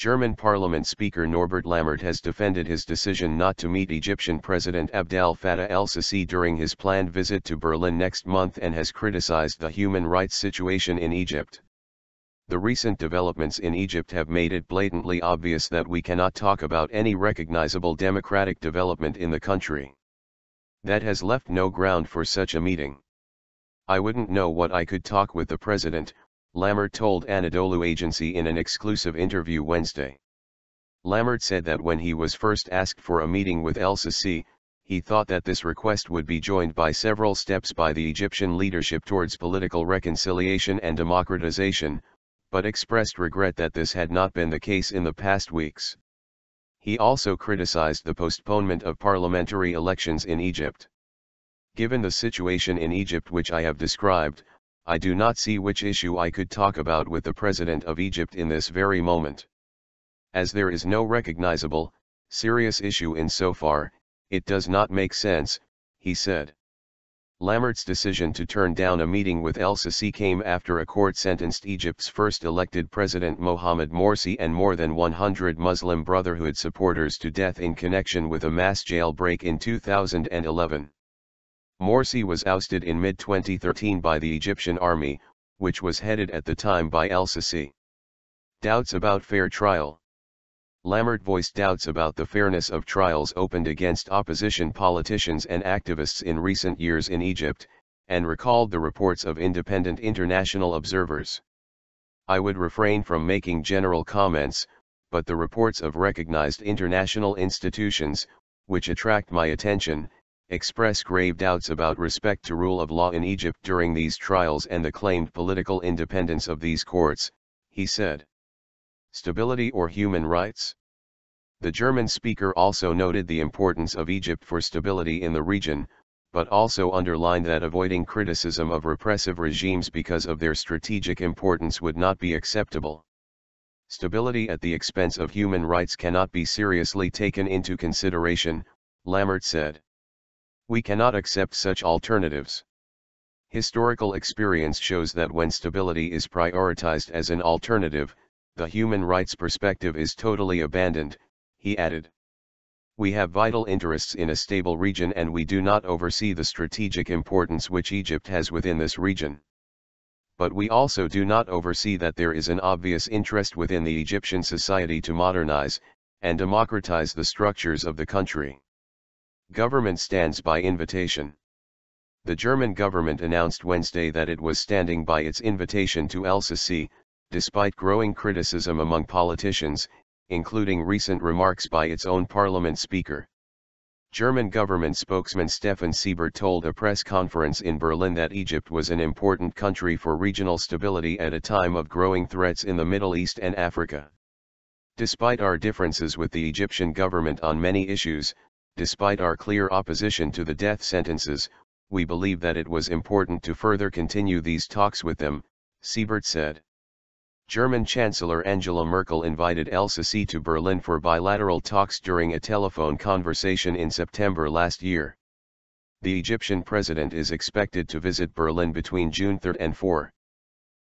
German Parliament Speaker Norbert Lammert has defended his decision not to meet Egyptian President Abdel Fattah el-Sisi during his planned visit to Berlin next month and has criticized the human rights situation in Egypt. The recent developments in Egypt have made it blatantly obvious that we cannot talk about any recognizable democratic development in the country. That has left no ground for such a meeting. I wouldn't know what I could talk with the president, Lammert told Anadolu Agency in an exclusive interview Wednesday. Lammert said that when he was first asked for a meeting with el-Sisi, he thought that this request would be joined by several steps by the Egyptian leadership towards political reconciliation and democratization, but expressed regret that this had not been the case in the past weeks. He also criticized the postponement of parliamentary elections in Egypt. Given the situation in Egypt which I have described, I do not see which issue I could talk about with the President of Egypt in this very moment. As there is no recognizable, serious issue insofar, it does not make sense, he said. Lammert's decision to turn down a meeting with el-Sisi came after a court sentenced Egypt's first elected President Mohamed Morsi and more than 100 Muslim Brotherhood supporters to death in connection with a mass jailbreak in 2011. Morsi was ousted in mid-2013 by the Egyptian army, which was headed at the time by el-Sisi. Doubts about fair trial. Lammert voiced doubts about the fairness of trials opened against opposition politicians and activists in recent years in Egypt, and recalled the reports of independent international observers. I would refrain from making general comments, but the reports of recognized international institutions, which attract my attention, express grave doubts about respect to rule of law in Egypt during these trials and the claimed political independence of these courts, he said. Stability or human rights? The German speaker also noted the importance of Egypt for stability in the region, but also underlined that avoiding criticism of repressive regimes because of their strategic importance would not be acceptable. Stability at the expense of human rights cannot be seriously taken into consideration, Lammert said. We cannot accept such alternatives. Historical experience shows that when stability is prioritized as an alternative, the human rights perspective is totally abandoned, he added. We have vital interests in a stable region and we do not oversee the strategic importance which Egypt has within this region. But we also do not oversee that there is an obvious interest within the Egyptian society to modernize and democratize the structures of the country. Government stands by invitation. The German government announced Wednesday that it was standing by its invitation to el-Sisi, despite growing criticism among politicians, including recent remarks by its own parliament speaker. German government spokesman Stefan Seibert told a press conference in Berlin that Egypt was an important country for regional stability at a time of growing threats in the Middle East and Africa. Despite our differences with the Egyptian government on many issues, despite our clear opposition to the death sentences, we believe that it was important to further continue these talks with them, Seibert said. German Chancellor Angela Merkel invited el-Sisi to Berlin for bilateral talks during a telephone conversation in September last year. The Egyptian president is expected to visit Berlin between June 3 and 4.